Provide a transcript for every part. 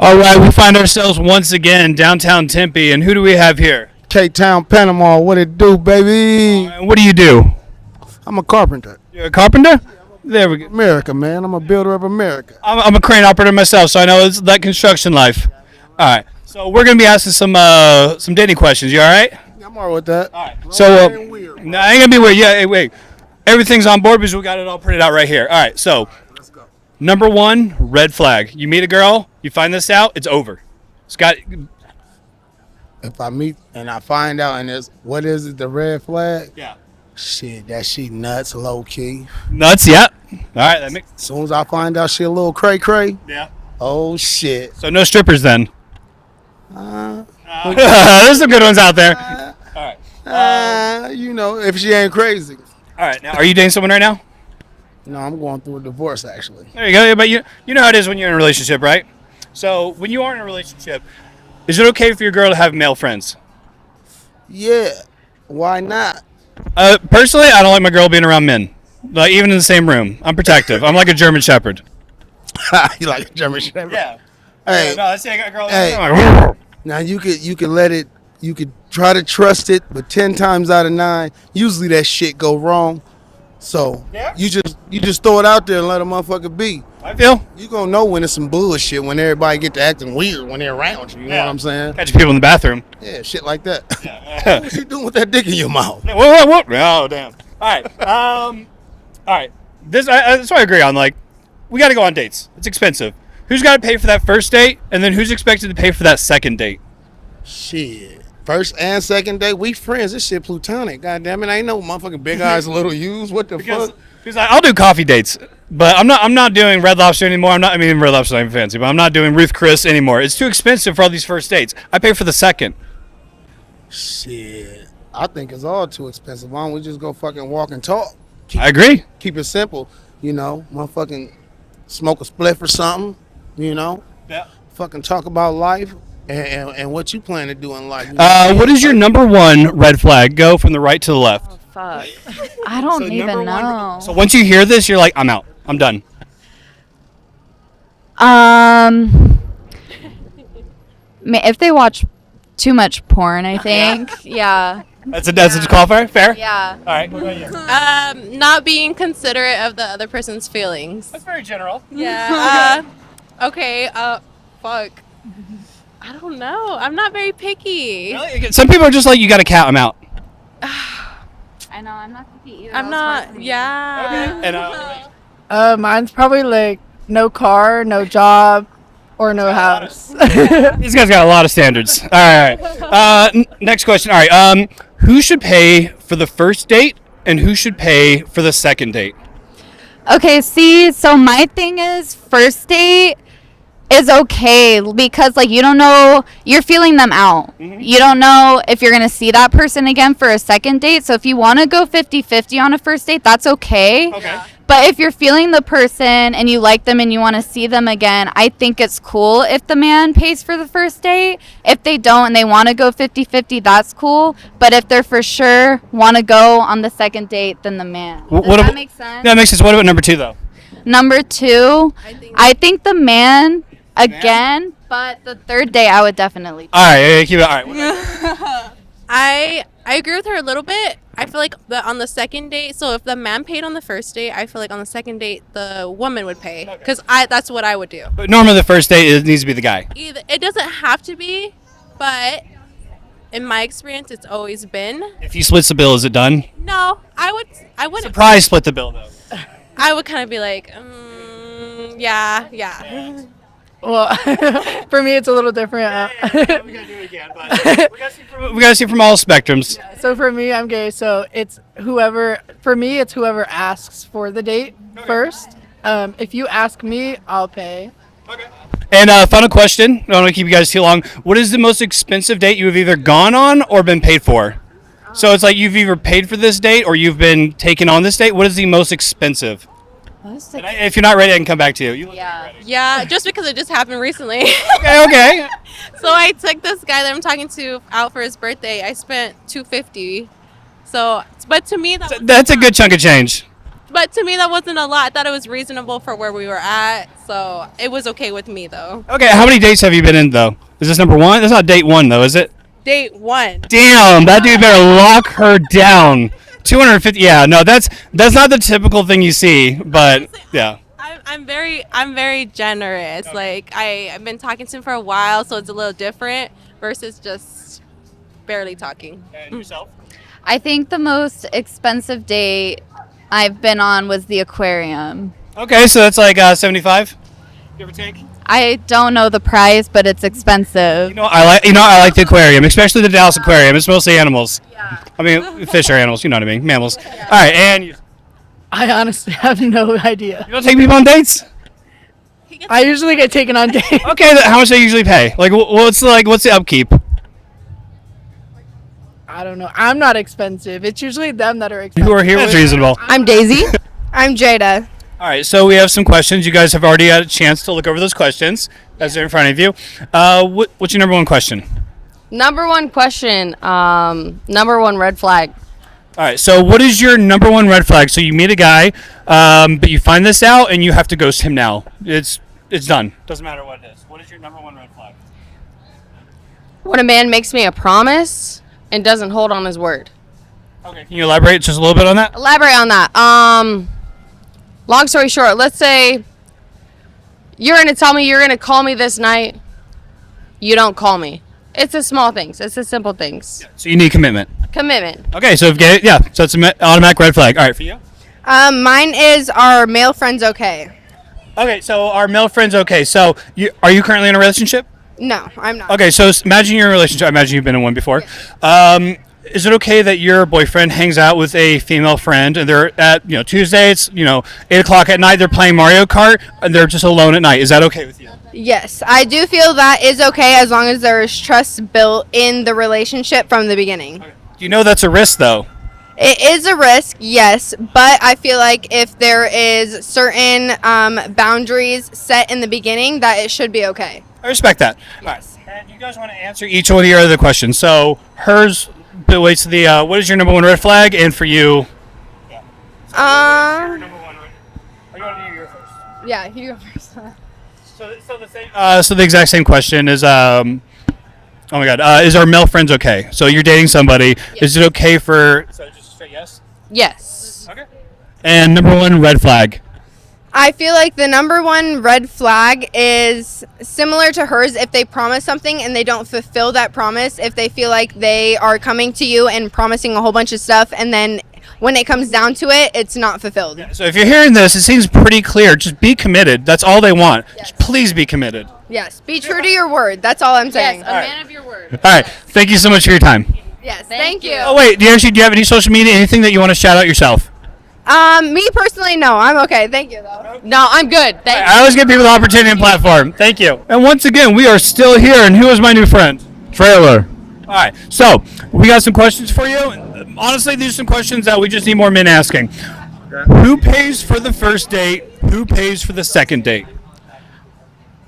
All right, we find ourselves once again downtown Tempe, and who do we have here? K-Town, Panama, what it do, baby? And what do you do? I'm a carpenter. You're a carpenter? There we go. America, man. I'm a builder of America. I'm a crane operator myself, so I know it's that construction life. All right, so we're gonna be asking some dating questions. You all right? Yeah, I'm all right with that. All right. So, no, I ain't gonna be weird. Yeah, hey, wait. Everything's on board because we got it all printed out right here. All right, so Let's go. number one, red flag. You meet a girl, you find this out, it's over. Scott, If I meet and I find out and what is it, the red flag? yeah, Shit, that she nuts, low key. nuts. Yeah. All right, that makes As soon as I find out she a little cray, yeah. oh shit. So no strippers then. Uh, There's some good ones out there. All right. if she ain't crazy. All right. Now, are you dating someone right now? No, I'm going through a divorce actually. There you go. Yeah, but you know how it is when you're in a relationship, right? So when you are in a relationship, is it okay for your girl to have male friends? Yeah, why not? Personally, I don't like my girl being around men, like even in the same room. I'm protective. I'm like a German Shepherd. You like a German Shepherd? Yeah. Hey, No, let's say I got a girl. Hey. I'm like, now you could let it. You could try to trust it, but 10 times out of 9, usually that shit go wrong. So Yeah. you just throw it out there and let a motherfucker be. I feel. You gonna know when it's some bullshit when everybody get to acting weird when they're around you. You know what I'm saying? Catch people in the bathroom. Yeah, shit like that. Yeah. What you doing with that dick in your mouth? Whoa. Oh, damn. All right. All right. That's what I agree on. Like, we got to go on dates. It's expensive. Who's got to pay for that first date, and then who's expected to pay for that second date? Shit. First and second date, we friends. This shit plutonic. God damn it, ain't no motherfucking big eyes, little U's. What the fuck? Because I'll do coffee dates, but I'm not doing Red Lobster anymore. Red Lobster's not even fancy, but I'm not doing Ruth Chris anymore. It's too expensive for all these first dates. I pay for the second. Shit. I think it's all too expensive. Why don't we just go fucking walk and talk? I agree. Keep it simple. Motherfucking smoke a spliff or something. Yeah. Fucking talk about life and what you plan to do in life. What is your number one red flag? Go from the right to the left. Fuck. I don't even know. So once you hear this, you're like, I'm out. I'm done. If they watch too much porn, I think. Yeah. That's a qualifier? Fair? Yeah. All right. What about you? Not being considerate of the other person's feelings. That's very general. Yeah. Okay. Fuck. I don't know. I'm not very picky. Really? Some people are just like, you got a cat, I'm out. I know, I'm not picky either. I'm not. Yeah. And Mine's probably like no car, no job, or no house. these guys got a lot of standards. All right. Next question. All right. Who should pay for the first date, and who should pay for the second date? Okay, see, so my thing is first date is okay because like you don't know, you're feeling them out. You don't know if you're going to see that person again for a second date. So if you want to go 50-50 on a first date, that's okay. Okay. But if you're feeling the person and you like them and you want to see them again, I think it's cool if the man pays for the first date. If they don't and they want to go 50-50, that's cool. But if they're for sure want to go on the second date, then the man. Does that make sense? That makes sense. What about number two, though? Number two, I think the man again, but the third day I would definitely. All right. Keep it. All right. I agree with her a little bit. I feel like on the second date, so if the man paid on the first date, I feel like on the second date the woman would pay because that's what I would do. But normally the first date it needs to be the guy. It doesn't have to be, but in my experience, it's always been. If he splits the bill, is it done? No, I wouldn't. Surprise split the bill, though. I would kind of be like, yeah. Well, for me, it's a little different. We gotta do it again, but we gotta see from all spectrums. So for me, I'm gay. So it's whoever. For me, it's whoever asks for the date first. If you ask me, I'll pay. Okay. And final question. I don't want to keep you guys too long. What is the most expensive date you have either gone on or been paid for? So it's like you've either paid for this date or you've been taken on this date. What is the most expensive? If you're not ready, I can come back to you. Yeah, just because it just happened recently. Okay. So I took this guy that I'm talking to out for his birthday. I spent $250. So, but to me, That's a good chunk of change. But to me, that wasn't a lot. I thought it was reasonable for where we were at, so it was okay with me though. Okay, how many dates have you been in though? Is this number one? That's not date one though, is it? Date 1. Damn, that dude better lock her down. 250. Yeah, no, that's not the typical thing you see, but yeah. I'm very generous. Like I've been talking to him for a while, so it's a little different versus just barely talking. And yourself? I think the most expensive date I've been on was the aquarium. Okay, so that's like 75, give or take. I don't know the price, but it's expensive. I like the aquarium, especially the Dallas Aquarium. It's mostly animals. Yeah. I mean, fish are animals. You know what I mean? Mammals. Yeah. All right, and you I honestly have no idea. don't take people on dates? I usually get taken on dates. Okay, how much do they usually pay? Like, what's the upkeep? I don't know. I'm not expensive. It's usually them that are expensive. Who are here? That's reasonable. I'm Daisy. I'm Jada. All right, so we have some questions. You guys have already had a chance to look over those questions as they're in front of you. What's your number one question? Number one question. Number one red flag. All right, so what is your number one red flag? So you meet a guy, but you find this out and you have to ghost him now. It's done. Doesn't matter what it is. What is your number one red flag? When a man makes me a promise and doesn't hold on his word. Okay, can you elaborate just a little bit on that? Elaborate on that. Long story short, let's say you're going to tell me you're going to call me this night. You don't call me. It's the small things. It's the simple things. So you need commitment. Commitment. Okay, so so it's an automatic red flag. All right, for you? Mine is our male friends okay? Okay, so our male friends, okay. So are you currently in a relationship? No, I'm not. Okay, so imagine you're in a relationship. I imagine you've been in one before. Yes. Is it okay that your boyfriend hangs out with a female friend and they're at, Tuesday, it's, 8 o'clock at night, they're playing Mario Kart and they're just alone at night. Is that okay with you? Yes, I do feel that is okay as long as there is trust built in the relationship from the beginning. Okay. Do you know that's a risk, though? It is a risk, yes, but I feel like if there is certain boundaries set in the beginning, that it should be okay. I respect that. Yes. All right. And you guys want to answer each one of your other questions. So hers relates to the, what is your number one red flag? And for you? Yeah. So number one red. Or you want to do your first? Yeah, you go first. So the same. So the exact same question is, oh my God, is our male friends okay? So you're dating somebody. Yes. Is it okay for? So just a straight yes. Yes. Okay. And number one red flag. I feel like the number one red flag is similar to hers. If they promise something and they don't fulfill that promise, if they feel like they are coming to you and promising a whole bunch of stuff and then when it comes down to it, it's not fulfilled. Yeah, so if you're hearing this, it seems pretty clear. Just be committed. That's all they want. Yes. Just please be committed. Yes, be true to your word. That's all I'm saying. Yes, a man of your word. All right. Thank you so much for your time. Yes, thank you. Oh wait, do you have any social media? Anything that you want to shout out yourself? Me personally, no. I'm okay. Thank you, though. No, I'm good. I always give people the opportunity and platform. Thank you. And once again, we are still here. And who is my new friend? Trailer. All right. So we got some questions for you. Honestly, these are some questions that we just need more men asking. Who pays for the first date? Who pays for the second date?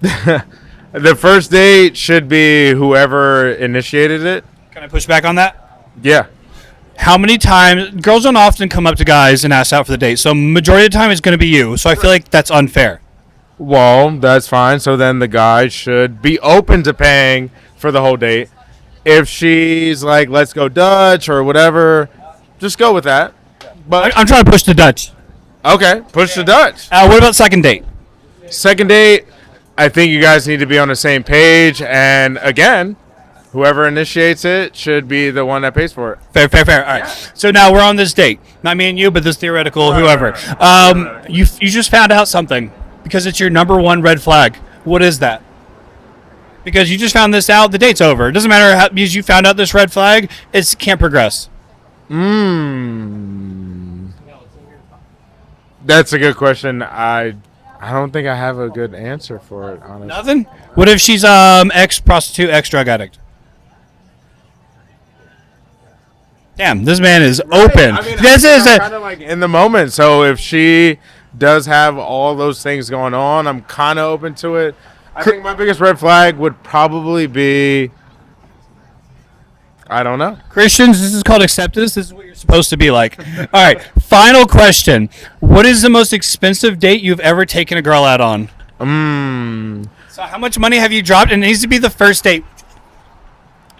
The first date should be whoever initiated it. Can I push back on that? Yeah. How many times girls don't often come up to guys and ask out for the date, so majority of the time it's going to be you. So I feel like that's unfair. Well, that's fine. So then the guy should be open to paying for the whole date. If she's like, let's go Dutch or whatever, just go with that. But I'm trying to push the Dutch. okay, push the Dutch. What about second date? Second date, I think you guys need to be on the same page. And again, whoever initiates it should be the one that pays for it. Fair. All right. Yeah. So now we're on this date. Not me and you, but this theoretical whoever. You just found out something because it's your number one red flag. What is that? Because you just found this out, the date's over. It doesn't matter how, because you found out this red flag, it can't progress. That's a good question. I don't think I have a good answer for it, honestly. Nothing? What if she's ex-prostitute, ex-drug addict? Damn, this man is open. I mean, this is kind of like in the moment. So if she does have all those things going on, I'm kind of open to it. I think my biggest red flag would probably be, I don't know. Christians, this is called acceptance. This is what you're supposed to be like. All right, final question. What is the most expensive date you've ever taken a girl out on? So how much money have you dropped? And it needs to be the first date.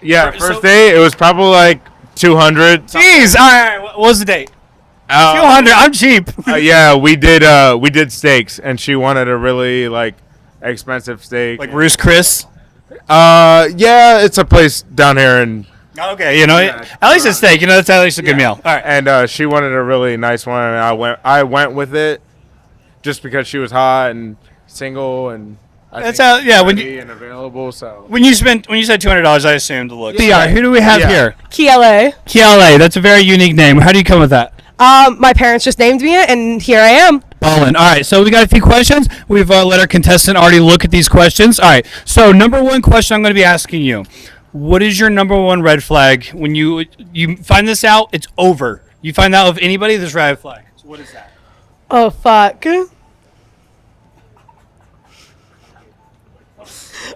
Yeah, first day, it was probably like 200. Jeez, all right, what was the date? 200, I'm cheap. Yeah, we did steaks, and she wanted a really, like, expensive steak. Like Roost Chris? Yeah, it's a place down here in... Okay, you know, at least a steak. You know, that's at least a good meal. All right. And she wanted a really nice one, and I went with it just because she was hot and single, and That's how, yeah. When you and available, so when you said $200, I assumed the look. Yeah. Who do we have here? KLA. KLA. That's a very unique name. How do you come with that? My parents just named me it, and here I am. Ballin'. All right, so we got a few questions. We've let our contestant already look at these questions. All right, so number one question I'm going to be asking you. What is your number one red flag? When you find this out, it's over. You find out of anybody, this red flag. So what is that? Oh, fuck.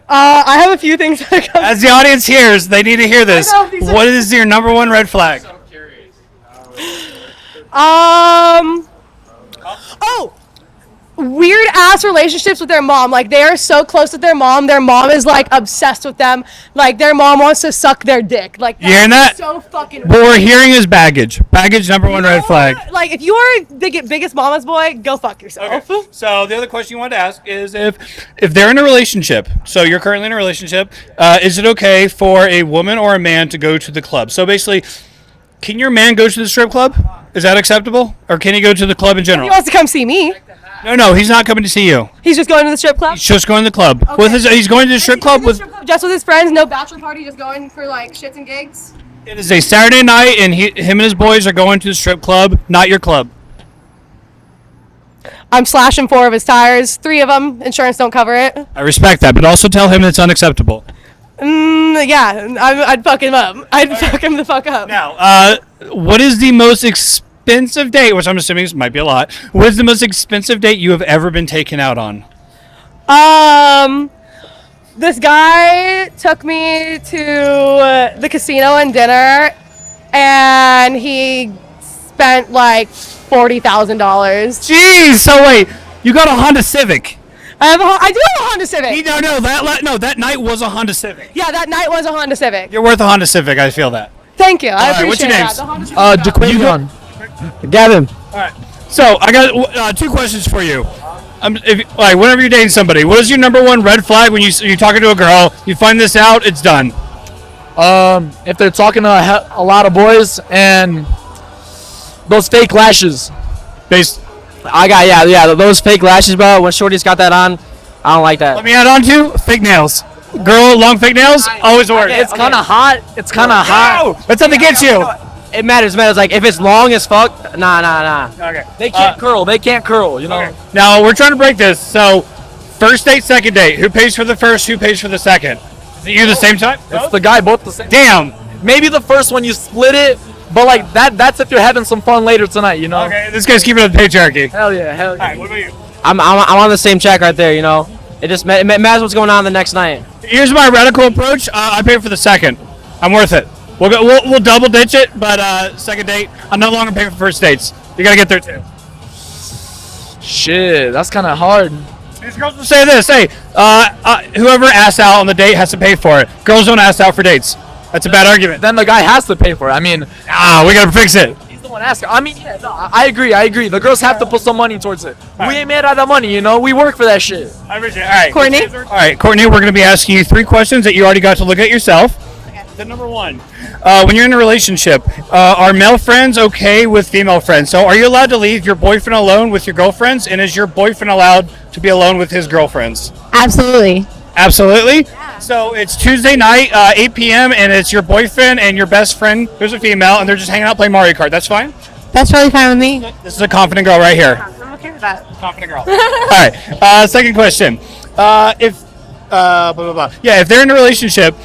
I have a few things that come. As the audience hears, they need to hear this. What is your number one red flag? So curious. Oh! Weird ass relationships with their mom. Like, they are so close with their mom. Their mom is like obsessed with them. Like, their mom wants to suck their dick. Like, you hearing that? So fucking what we're hearing is baggage. Baggage, number one red flag. Like, if you are the biggest mama's boy, go fuck yourself. Okay. So the other question you wanted to ask is if they're in a relationship, so you're currently in a relationship, is it okay for a woman or a man to go to the club? So basically, can your man go to the strip club? Is that acceptable? Or can he go to the club in general? He wants to come see me. No, he's not coming to see you. He's just going to the strip club? He's just going to the club. Okay. He's going to the strip club with... Just with his friends, no bachelor party, just going for like shits and gigs? It is a Saturday night, and him and his boys are going to the strip club, not your club. I'm slashing 4 of his tires, 3 of them, insurance don't cover it. I respect that, but also tell him it's unacceptable. Yeah, I'd fuck him up. I'd fuck him the fuck up. Now, what is the most expensive date, which I'm assuming might be a lot, what is the most expensive date you have ever been taken out on? This guy took me to the casino and dinner, and he spent like $40,000. Jeez, so wait, you got a Honda Civic. I do have a Honda Civic. That night was a Honda Civic. Yeah, that night was a Honda Civic. You're worth a Honda Civic, I feel that. Thank you, I right, appreciate what's your that. names? DeQuavion. Gavin. All right, so I got 2 questions for you. Whenever you're dating somebody, what is your number one red flag when you're talking to a girl, you find this out, it's done? If they're talking to a lot of boys and those fake lashes. Those fake lashes, bro. When Shorty's got that on, I don't like that. Let me add on to fake nails. Girl, long fake nails, always work. It's kind of hot. It's kind of hot. That's something gets you. It matters. Like, if it's long as fuck, nah. Okay. They can't curl, you know? Okay. Now, we're trying to break this. So, first date, second date. Who pays for the first, who pays for the second? Is it you the same time? It's the guy, both the same. Damn. Maybe the first one you split it, but like that's if you're having some fun later tonight, you know? Okay, this guy's keeping up the patriarchy. Hell yeah. All right, what about you? I'm on the same track right there, you know? It just matters what's going on the next night. Here's my radical approach. I pay for the second. I'm worth it. We'll double ditch it, but second date, I'm no longer paying for first dates. You gotta get there too. Shit, that's kind of hard. These girls will say this, hey, whoever asks out on the date has to pay for it. Girls don't ask out for dates. That's a bad argument. Then the guy has to pay for it. I mean, we gotta fix it. he's the one asking. I mean, yeah, no, I agree. The girls have to put some money towards it. We ain't made out of money, you know? We work for that shit. I appreciate it. All right. Courtney? All right, Courtney, we're gonna be asking you 3 questions that you already got to look at yourself. The number 1, when you're in a relationship, are male friends okay with female friends? So are you allowed to leave your boyfriend alone with your girlfriends? And is your boyfriend allowed to be alone with his girlfriends? Absolutely. Absolutely? Yeah. So it's Tuesday night, 8 p.m., and it's your boyfriend and your best friend, who's a female, and they're just hanging out playing Mario Kart. That's fine? That's really fine with me. This is a confident girl right here. I'm okay with that. Confident girl. All right. Second question. If they're in a relationship,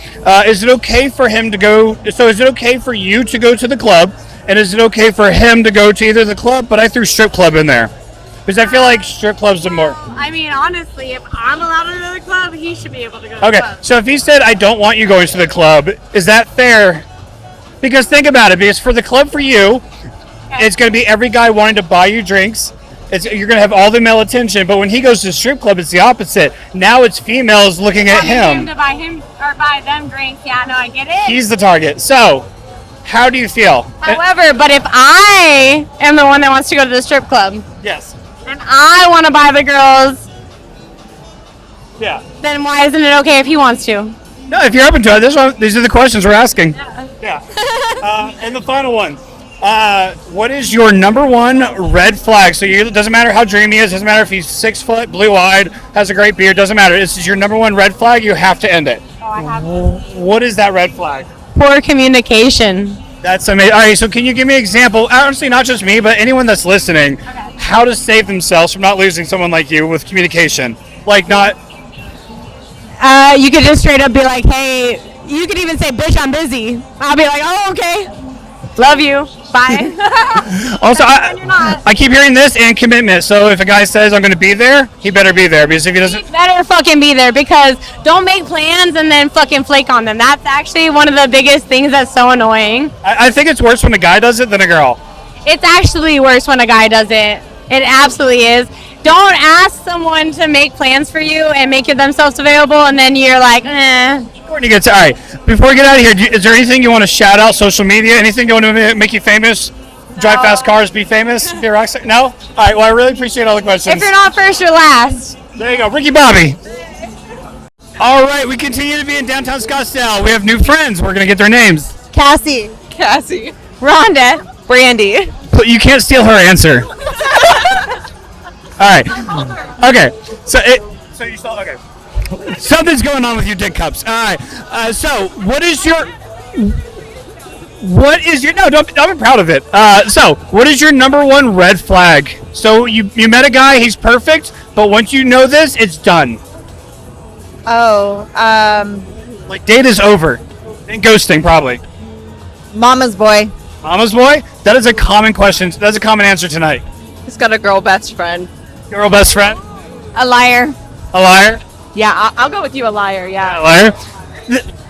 is it okay for him to go? So is it okay for you to go to the club, and is it okay for him to go to either the club? But I threw strip club in there because I feel like strip clubs are more. I mean, honestly, if I'm allowed to go to the club, he should be able to go to the Okay, club. so if he said I don't want you going to the club, is that fair Because think about it. Because for the club for you, it's going to be every guy wanting to buy you drinks. You're going to have all the male attention. But when he goes to the strip club, it's the opposite. Now it's females looking at him. To buy him or buy them drinks. Yeah, no, I get it. He's the target. So, how do you feel? However, but if I am the one that wants to go to the strip club Yes. and I want to buy the girls, Yeah. then why isn't it okay if he wants to? No, if you're open to it, these are the questions we're asking. Yeah. And the final one. What is your number one red flag? So it doesn't matter how dreamy he is, doesn't matter if he's 6 foot, blue-eyed, has a great beard, doesn't matter. This is your number one red flag. You have to end it. Oh, I have. What is that red flag? Poor communication. That's amazing. All right, so can you give me an example? Honestly, not just me, but anyone that's listening, how to save themselves from not losing someone like you with communication? Like not. You could just straight up be like, hey, you could even say, bitch, I'm busy. I'll be like, oh, okay. Love you. Bye. Also, I keep hearing this and commitment. So if a guy says I'm going to be there, he better be there. Because if he doesn't, He better fucking be there, because don't make plans and then fucking flake on them. That's actually one of the biggest things that's so annoying. I think it's worse when a guy does it than a girl. It's actually worse when a guy does it. It absolutely is. Don't ask someone to make plans for you and make themselves available, and then you're like, eh. Courtney gets all right. Before we get out of here, is there anything you want to shout out? Social media? Anything you want to make you famous? Drive fast cars, be famous, be a rock star? No? All right. Well, I really appreciate all the questions. If you're not first, you're last. There you go, Ricky Bobby. All right, we continue to be in downtown Scottsdale. We have new friends. We're gonna get their names. Cassie. Rhonda. Brandy. But you can't steal her answer. All right. Okay. So you still okay? Something's going on with your dick cups. All right. So what is your? No, don't be proud of it. So what is your number one red flag? So you met a guy, he's perfect, but once you know this, it's done. Like date is over, and ghosting probably. Mama's boy. Mama's boy? That is a common question. That's a common answer tonight. He's got a girl best friend. Girl best friend? A liar. A liar? Yeah, I'll go with you, a liar. Yeah. A liar?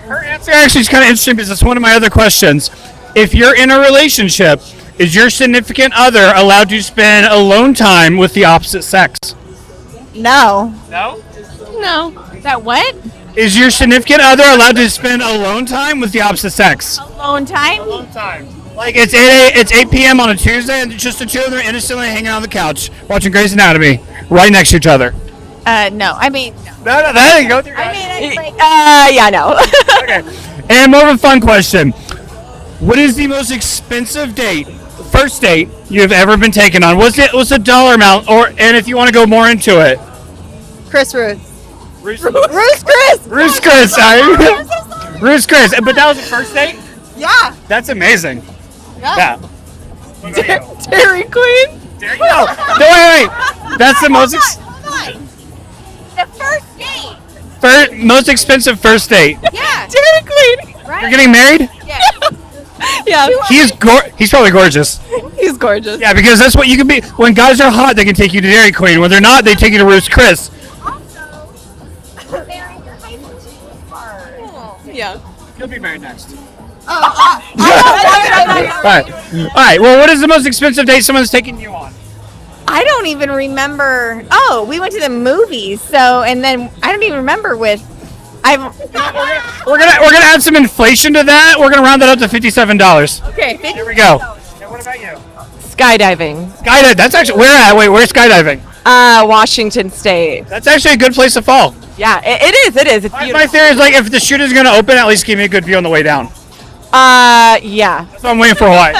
Her answer actually is kind of interesting because it's one of my other questions. If you're in a relationship, is your significant other allowed to spend alone time with the opposite sex? No. No? No. That what? Is your significant other allowed to spend alone time with the opposite sex? Alone time? Alone time. Like it's 8 p.m. on a Tuesday and just the two of them are innocently hanging on the couch watching Grey's Anatomy right next to each other. No. I mean, No, that didn't go through. yeah, no. Okay. And more of a fun question. What is the most expensive first date you've ever been taken on? What's the dollar amount, and if you want to go more into it? Chris Ruth. Ruth Chris. Sorry. Ruth Chris. But that was the first date? Yeah. That's amazing. Yeah. Dairy Queen? No, wait. That's the most The first date. most expensive first date. Yeah. Dairy Queen. You're getting married? Yeah. He's probably gorgeous. He's gorgeous. Yeah, because that's what you can be. When guys are hot, they can take you to Dairy Queen. When they're not, they take you to Ruth Chris. Yeah. You'll be married next. All right. Well, what is the most expensive date someone's taken you on? I don't even remember. Oh, we went to the movies. So, and then I don't even remember with. We're gonna add some inflation to that. We're gonna round that up to $57. Okay. Here we go. And what about you? Skydiving. Skydiving. That's actually where at? Wait, where's skydiving? Washington State. That's actually a good place to fall. Yeah, it is. It is. It's beautiful. My theory is like if the chute is gonna open, at least give me a good view on the way down. Yeah. That's what I'm waiting for. Hawaii.